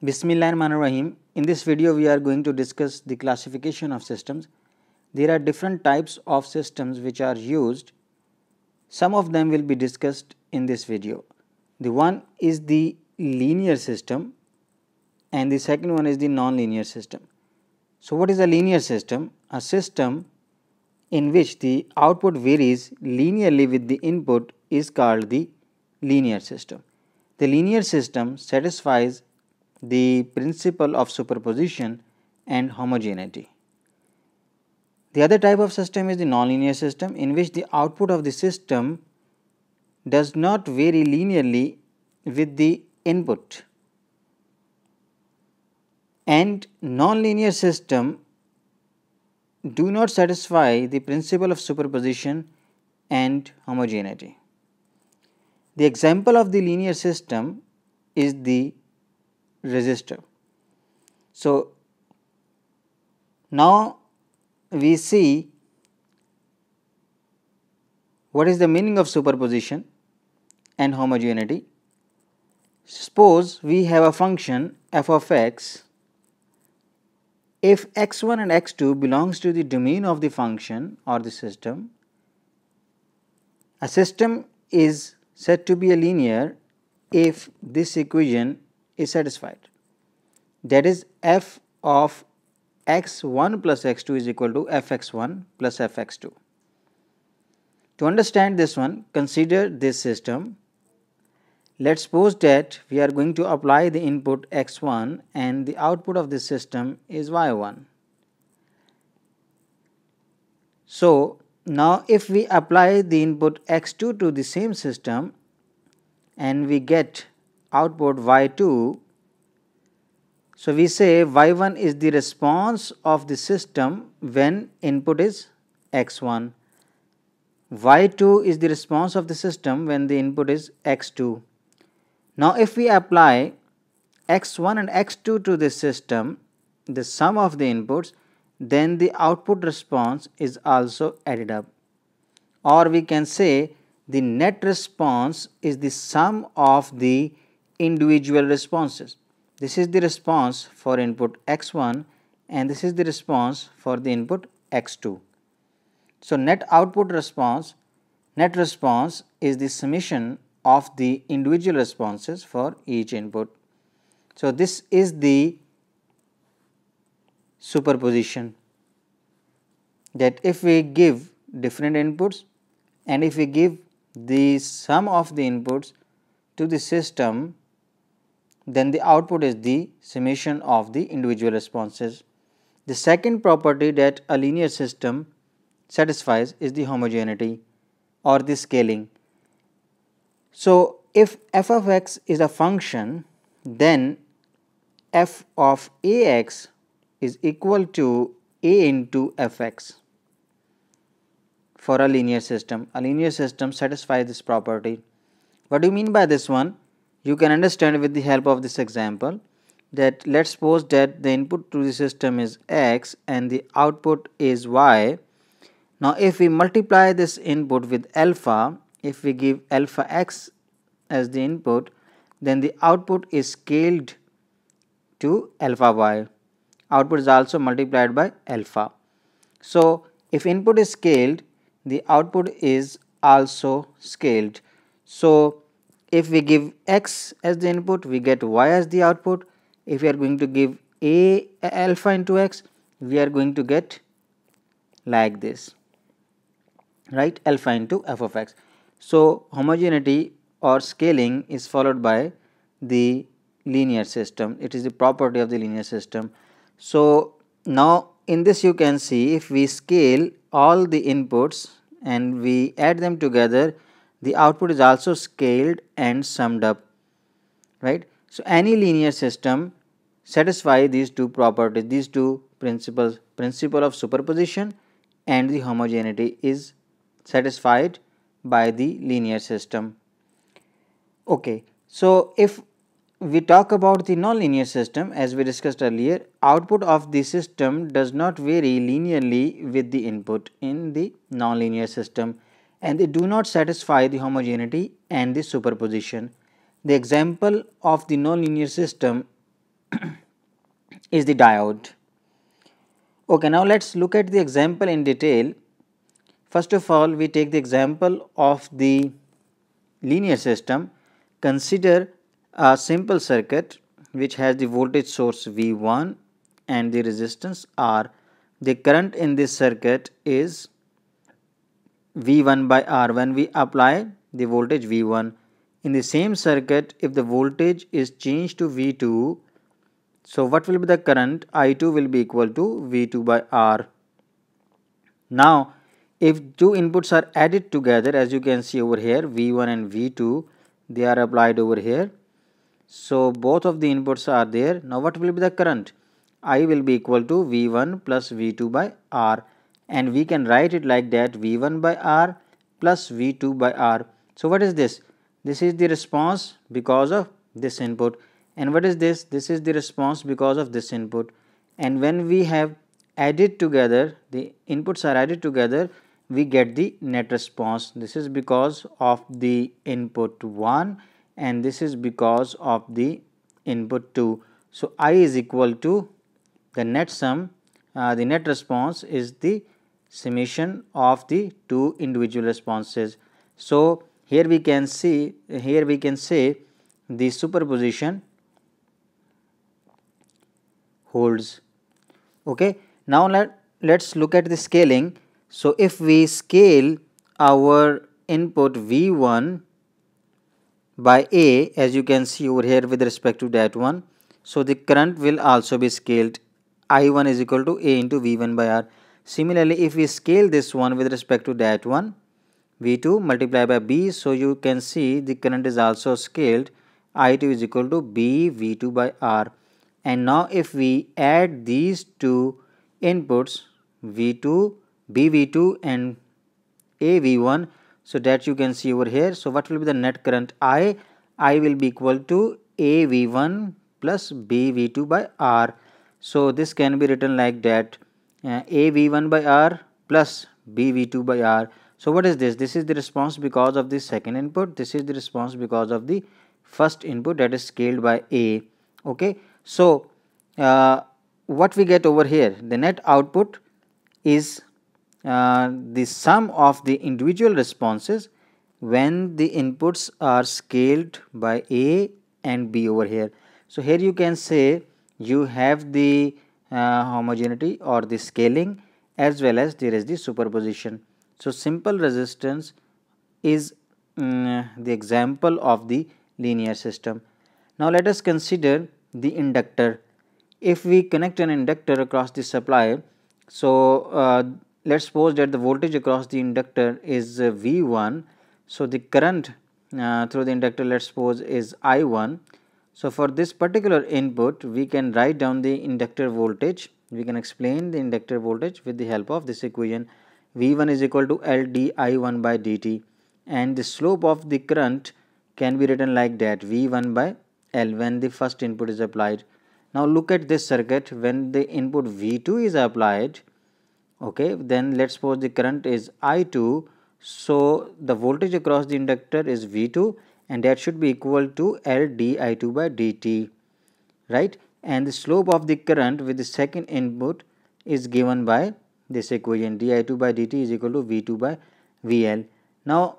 Bismillahirrahmanirrahim. In this video, we are going to discuss the classification of systems. There are different types of systems which are used. Some of them will be discussed in this video. The one is the linear system and the second one is the nonlinear system. So, what is a linear system? A system in which the output varies linearly with the input is called the linear system. The linear system satisfies the principle of superposition and homogeneity. The other type of system is the nonlinear system, in which the output of the system does not vary linearly with the input, and nonlinear system do not satisfy the principle of superposition and homogeneity. The example of the linear system is the resistor. So, now we see what is the meaning of superposition and homogeneity. Suppose we have a function f of x. If x1 and x2 belongs to the domain of the function or the system, a system is said to be a linear if this equation is satisfied. That is, f of x1 plus x2 is equal to fx1 plus fx2. To understand this one, consider this system. Let's suppose that we are going to apply the input x1 and the output of this system is y1. So, now if we apply the input x2 to the same system and we get output y2, so we say y1 is the response of the system when input is x1, y2 is the response of the system when the input is x2. Now, if we apply x1 and x2 to this system, the sum of the inputs, then the output response is also added up, or we can say the net response is the sum of the individual responses. This is the response for input x1 and this is the response for the input x2. So, net response is the summation of the individual responses for each input. So, this is the superposition, that if we give different inputs and if we give the sum of the inputs to the system, then the output is the summation of the individual responses. The second property that a linear system satisfies is the homogeneity or the scaling. So, if f of x is a function, then f of ax is equal to a into fx. For a linear system satisfies this property. What do you mean by this one? You can understand with the help of this example, that let's suppose that the input to the system is x and the output is y. Now, if we multiply this input with alpha, if we give alpha x as the input, then the output is scaled to alpha y. Output is also multiplied by alpha. So, if input is scaled, the output is also scaled. So, if we give x as the input, we get y as the output. If we are going to give alpha into x, we are going to get like this, right, alpha into f of x. So, homogeneity or scaling is followed by the linear system. It is the property of the linear system. So, now in this you can see, if we scale all the inputs and we add them together, the output is also scaled and summed up, right. So, any linear system satisfy these two properties, these two principles, principle of superposition and the homogeneity is satisfied by the linear system. Okay. So, if we talk about the nonlinear system, as we discussed earlier, output of the system does not vary linearly with the input in the nonlinear system, and they do not satisfy the homogeneity and the superposition. The example of the nonlinear system is the diode. Okay, now let's look at the example in detail. First of all, we take the example of the linear system. Consider a simple circuit which has the voltage source V1 and the resistance R. The current in this circuit is V1 by R when we apply the voltage V1. In the same circuit, if the voltage is changed to V2, so what will be the current? I2 will be equal to V2 by R. Now, if two inputs are added together, as you can see over here, V1 and V2, they are applied over here. So, both of the inputs are there. Now, what will be the current? I will be equal to V1 plus V2 by R, and we can write it like that, V1 by R plus V2 by R. So, what is this? This is the response because of this input. And what is this? This is the response because of this input. And when we have added together, the inputs are added together, we get the net response. This is because of the input 1 and this is because of the input 2. So, I is equal to the net sum, the net response is the summation of the two individual responses. So, here we can say the superposition holds. Okay. Now, let's look at the scaling. So, if we scale our input V1 by A, as you can see over here with respect to that one, so the current will also be scaled. I1 is equal to A into V1 by R. Similarly, if we scale this one with respect to that one, V2 multiplied by B, so you can see the current is also scaled. I2 is equal to B V2 by R. And now if we add these two inputs V2, BV2 and AV1, so that you can see over here. So, what will be the net current I will be equal to AV1 plus BV2 by R. So, this can be written like that, AV1 by R plus BV2 by R. So, what is this? This is the response because of the second input. This is the response because of the first input, that is scaled by A. Okay. So, what we get over here? The net output is the sum of the individual responses when the inputs are scaled by A and B over here. So, here you can say you have the homogeneity or the scaling, as well as there is the superposition. So, simple resistance is the example of the linear system. Now, let us consider the inductor. If we connect an inductor across the supply, so let us suppose that the voltage across the inductor is V1. So, the current through the inductor, let us suppose, is I1. So, for this particular input, we can write down the inductor voltage. We can explain the inductor voltage with the help of this equation. V1 is equal to L d I1 by dt, and the slope of the current can be written like that, V1 by L, when the first input is applied. Now, look at this circuit. When the input V2 is applied, okay, then let us suppose the current is I2. So, the voltage across the inductor is V2, and that should be equal to L d I2 by dt, right. And the slope of the current with the second input is given by this equation, di2 by dt is equal to V2 by VL. Now,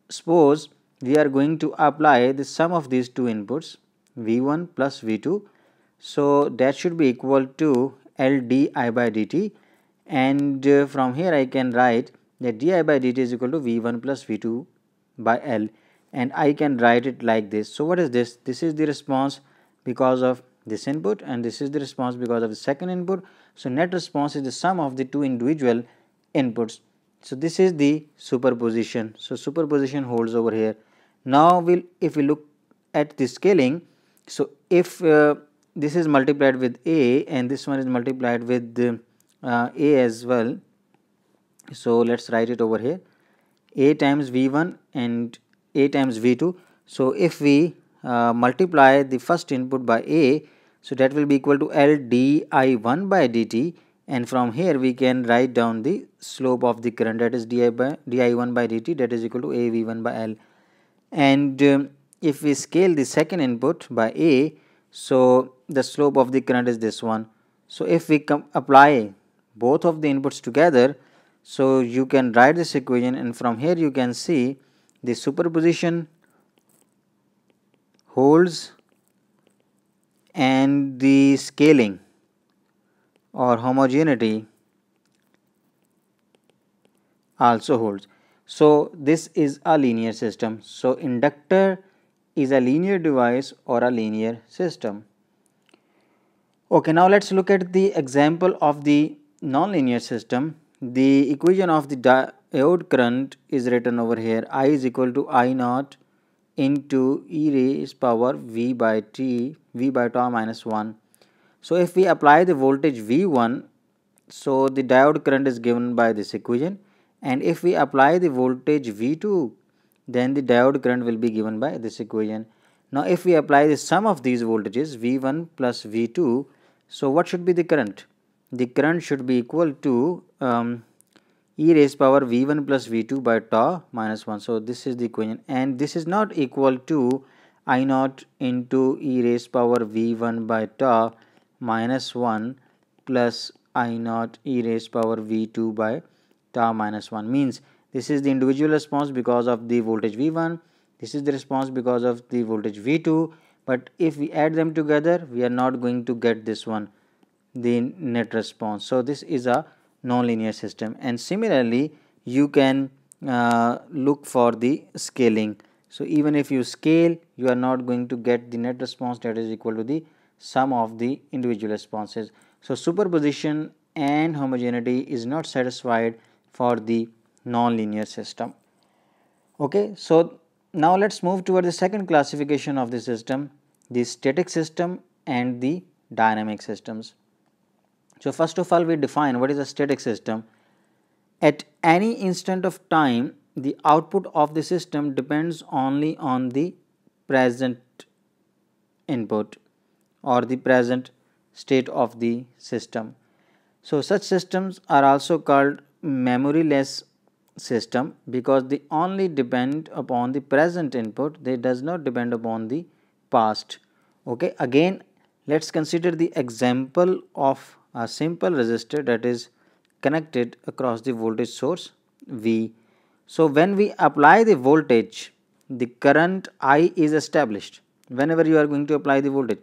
suppose we are going to apply the sum of these two inputs, V1 plus V2. So, that should be equal to L di by dt, and from here I can write that di by dt is equal to V1 plus V2 by L, and I can write it like this. So, what is this? This is the response because of this input, and this is the response because of the second input. So, net response is the sum of the two individual inputs. So, this is the superposition. So, superposition holds over here. Now, if we look at the scaling, so if this is multiplied with A and this one is multiplied with A as well. So, let us write it over here, A times V1 and A times V2. So, if we multiply the first input by A, so that will be equal to L di1 by dt, and from here we can write down the slope of the current, that is di1 by dt, that is equal to A V1 by L. And if we scale the second input by A, so the slope of the current is this one. So if we apply both of the inputs together, so you can write this equation, and from here you can see the superposition holds and the scaling or homogeneity also holds. So this is a linear system. So inductor is a linear device or a linear system. Okay, now let's look at the example of the nonlinear system. The equation of the diode current is written over here. I is equal to I naught into e raised power v by tau minus 1. So if we apply the voltage V1, so the diode current is given by this equation, and if we apply the voltage V2, then the diode current will be given by this equation. Now if we apply the sum of these voltages V1 plus V2, so what should be the current? The current should be equal to e raised power V1 plus V2 by tau minus 1. So this is the equation, and this is not equal to I naught into e raised power V1 by tau minus 1 plus I naught e raised power V2 by tau minus 1. Means this is the individual response because of the voltage V1, this is the response because of the voltage V2, but if we add them together, we are not going to get this one, the net response. So this is a nonlinear system, and similarly you can look for the scaling. So even if you scale, you are not going to get the net response that is equal to the sum of the individual responses. So superposition and homogeneity is not satisfied for the nonlinear system. Okay, so now let's move toward the second classification of the system, the static system and the dynamic systems. So first of all, we define what is a static system. At any instant of time, the output of the system depends only on the present input or the present state of the system. So such systems are also called memoryless system because they only depend upon the present input, they does not depend upon the past. Okay, again let's consider the example of a simple resistor that is connected across the voltage source V. So when we apply the voltage, the current I is established whenever you are going to apply the voltage,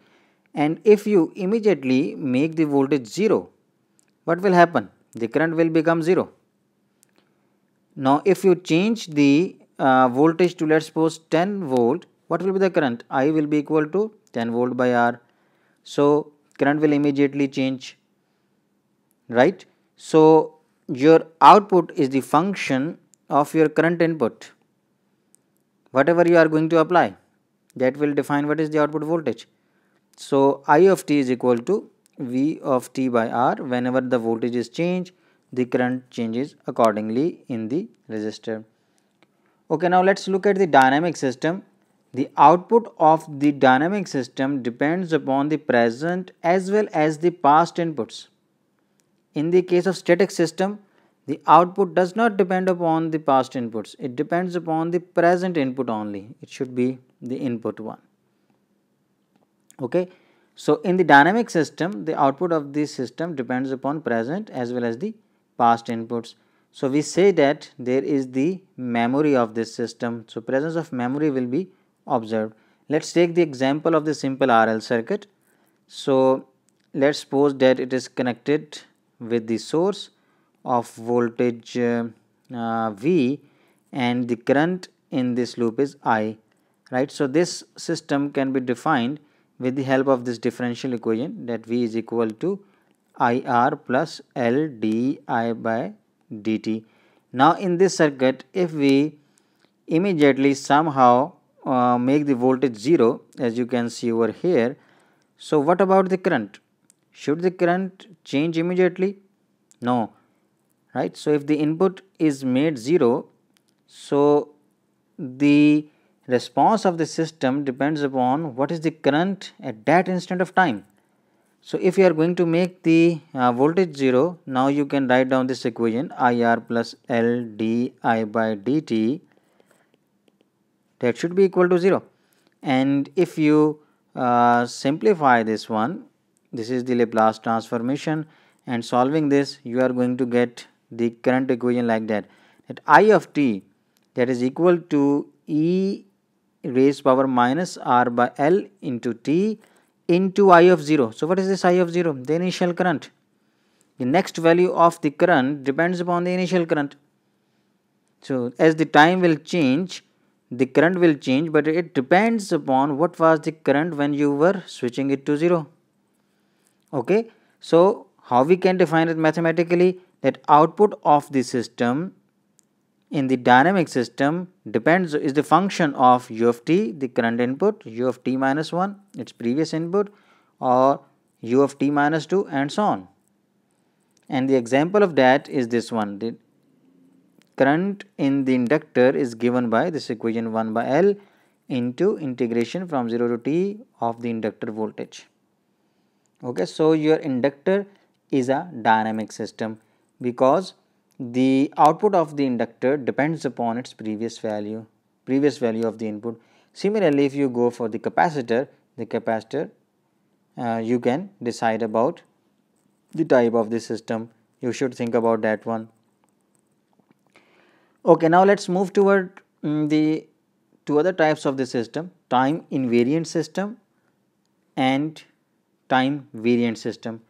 and if you immediately make the voltage 0, what will happen? The current will become 0. Now if you change the voltage to, let's suppose, 10 volt, what will be the current? I will be equal to 10 volt by R. So current will immediately change, right? So your output is the function of your current input. Whatever you are going to apply, that will define what is the output voltage. So I of t is equal to V of t by R. Whenever the voltage is changed, the current changes accordingly in the resistor. Okay, now let's look at the dynamic system. The output of the dynamic system depends upon the present as well as the past inputs. In the case of static system, the output does not depend upon the past inputs, it depends upon the present input only. It should be the input one. Okay, so in the dynamic system, the output of this system depends upon present as well as the past inputs. So we say that there is the memory of this system. So presence of memory will be observed. Let's take the example of the simple RL circuit. So let's suppose that it is connected with the source of voltage V, and the current in this loop is I, right? So this system can be defined with the help of this differential equation, that V is equal to IR plus L di by dt. Now in this circuit, if we immediately somehow make the voltage 0, as you can see over here, so what about the current? Should the current change immediately? No, right? So if the input is made 0, so the response of the system depends upon what is the current at that instant of time. So if you are going to make the voltage 0, now you can write down this equation, IR plus L di by dt, that should be equal to 0. And if you simplify this one, this is the Laplace transformation, and solving this you are going to get the current equation like that I of t, that is equal to e raised power minus r by L into t into I of 0. So what is this I of 0? The initial current. The next value of the current depends upon the initial current. So as the time will change, the current will change, but it depends upon what was the current when you were switching it to 0. Okay. So how we can define it mathematically? That output of the system in the dynamic system is the function of u of t, the current input, u of t minus 1, its previous input, or u of t minus 2, and so on. And the example of that is this one. The current in the inductor is given by this equation 1 by L into integration from 0 to t of the inductor voltage. Okay, so your inductor is a dynamic system because the output of the inductor depends upon its previous value of the input. Similarly, if you go for the capacitor, you can decide about the type of the system. You should think about that one. Okay, now let's move toward the two other types of the system, time invariant system and time variant system.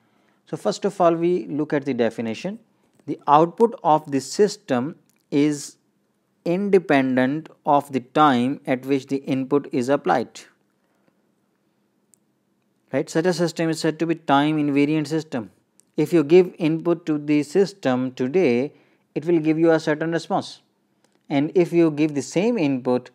So first of all, we look at the definition. The output of the system is independent of the time at which the input is applied. Right? Such a system is said to be time invariant system. If you give input to the system today, it will give you a certain response. And if you give the same input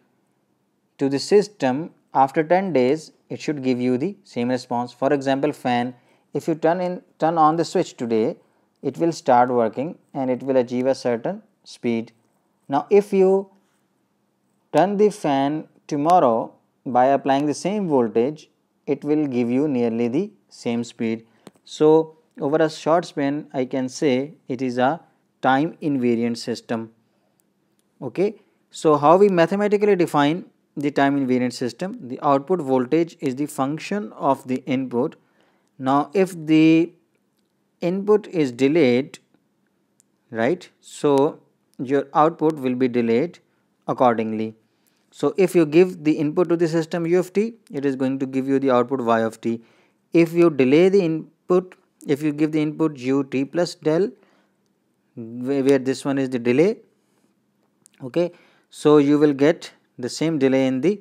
to the system after 10 days, it should give you the same response. For example, fan, if you turn on the switch today, it will start working and it will achieve a certain speed. Now if you turn the fan tomorrow by applying the same voltage, it will give you nearly the same speed. So over a short span, I can say it is a time invariant system. Okay. So how we mathematically define the time invariant system? The output voltage is the function of the input. Now if the input is delayed, right, so your output will be delayed accordingly. So if you give the input to the system u of t, it is going to give you the output y of t. If you delay the input, if you give the input u t plus del, where this one is the delay, okay, so you will get the same delay in the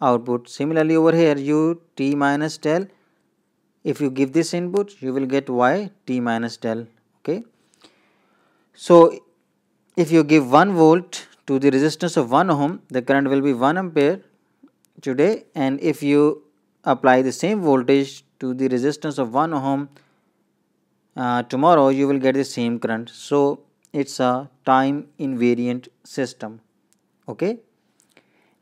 output. Similarly over here, u t minus del, if you give this input, you will get y t minus del. Okay. So if you give 1 volt to the resistance of 1 ohm, the current will be 1 ampere today, and if you apply the same voltage to the resistance of 1 ohm tomorrow, you will get the same current. So it's a time invariant system. Okay.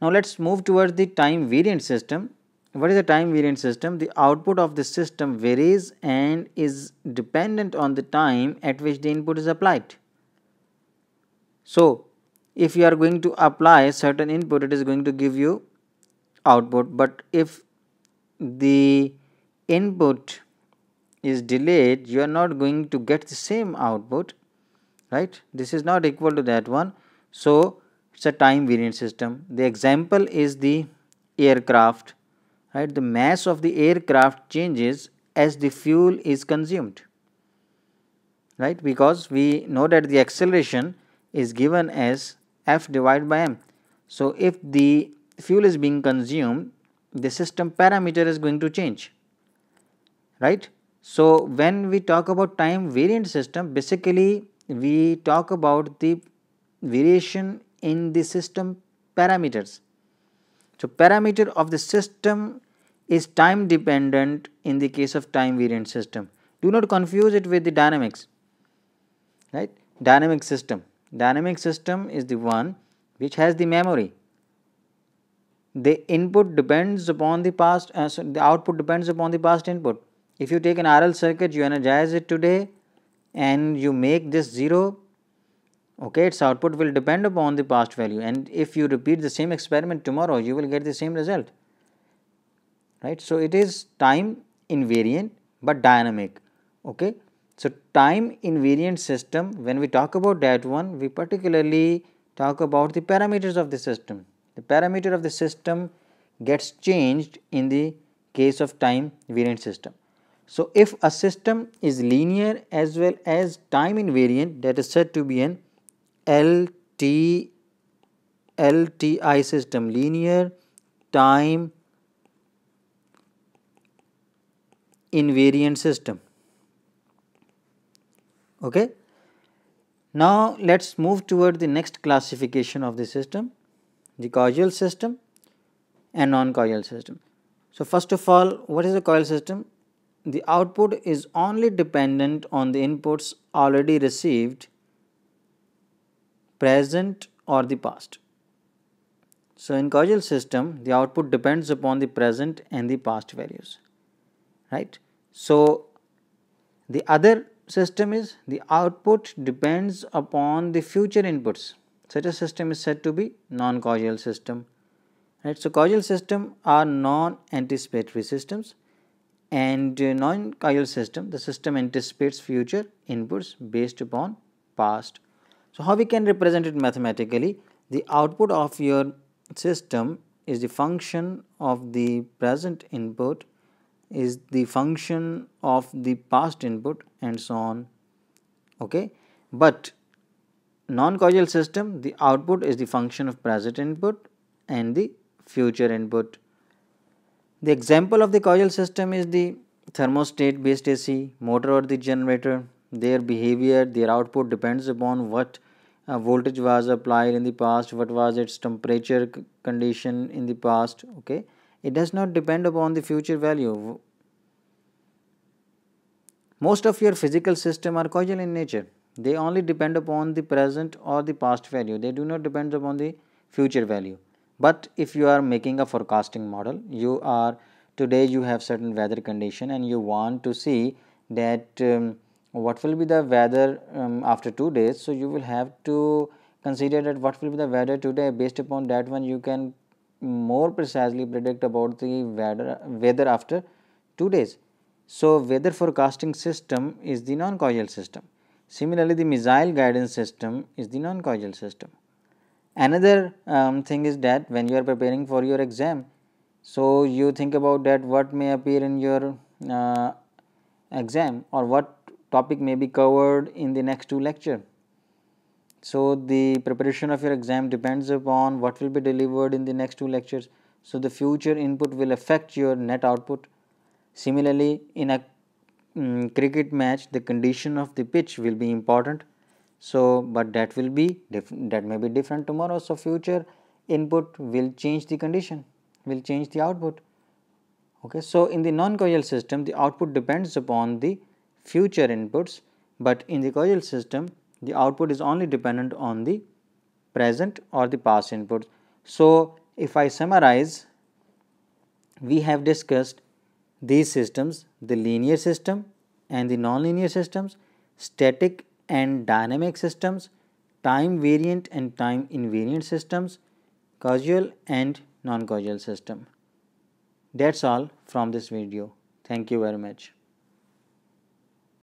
Now let's move towards the time variant system. What is a time variant system? The output of the system varies and is dependent on the time at which the input is applied. So if you are going to apply certain input, it is going to give you output, but if the input is delayed, you are not going to get the same output, right? This is not equal to that one. So it's a time variant system. The example is the aircraft, right? The mass of the aircraft changes as the fuel is consumed, right? Because we know that the acceleration is given as f divided by m. So if the fuel is being consumed, the system parameter is going to change, right? So when we talk about time variant system, basically we talk about the variation in the system parameters. So parameter of the system is time dependent in the case of time variant system. Do not confuse it with the dynamics, right? Dynamic system is the one which has the memory. The input depends upon the past, so the output depends upon the past input. If you take an RL circuit, you energize it today and you make this 0, okay, its output will depend upon the past value, and if you repeat the same experiment tomorrow, you will get the same result, right? So it is time invariant but dynamic. Okay. So, time invariant system, when we talk about that one, we particularly talk about the parameters of the system. The parameter of the system gets changed in the case of time variant system. So, if a system is linear as well as time invariant, that is said to be an LTI system, linear time invariant system. Okay. Now, let us move toward the next classification of the system, the causal system and non-causal system. So, first of all, what is a causal system? The output is only dependent on the inputs already received, present or the past. So, in causal system, the output depends upon the present and the past values, right. So, the other system is the output depends upon the future inputs. Such a system is said to be non-causal system, right. So, causal system are non-anticipatory systems, and non-causal system, the system anticipates future inputs based upon past. So, how we can represent it mathematically? The output of your system is the function of the present input, is the function of the past input, and so on. Okay. But non-causal system, the output is the function of present input and the future input. The example of the causal system is the thermostat based AC, motor or the generator. Their behavior, their output depends upon what voltage was applied in the past, what was its temperature condition in the past. Okay. It does not depend upon the future value. Most of your physical system are causal in nature. They only depend upon the present or the past value. They do not depend upon the future value. But if you are making a forecasting model, today you have certain weather condition and you want to see that what will be the weather after 2 days. So, you will have to consider that what will be the weather today. Based upon that one, you can more precisely predict about the weather after 2 days. So, weather forecasting system is the non-causal system. Similarly, the missile guidance system is the non-causal system. Another thing is that when you are preparing for your exam, so you think about that what may appear in your exam or what topic may be covered in the next 2 lecture. So, the preparation of your exam depends upon what will be delivered in the next 2 lectures. So, the future input will affect your net output. Similarly, in a cricket match, the condition of the pitch will be important. So, but that may be different tomorrow. So, future input will change the condition, will change the output. Okay. So, in the non-causal system, the output depends upon the future inputs, but in the causal system, the output is only dependent on the present or the past inputs. So, if I summarize, we have discussed these systems, the linear system and the nonlinear systems, static and dynamic systems, time variant and time invariant systems, causal and non-causal system. That's all from this video. Thank you very much.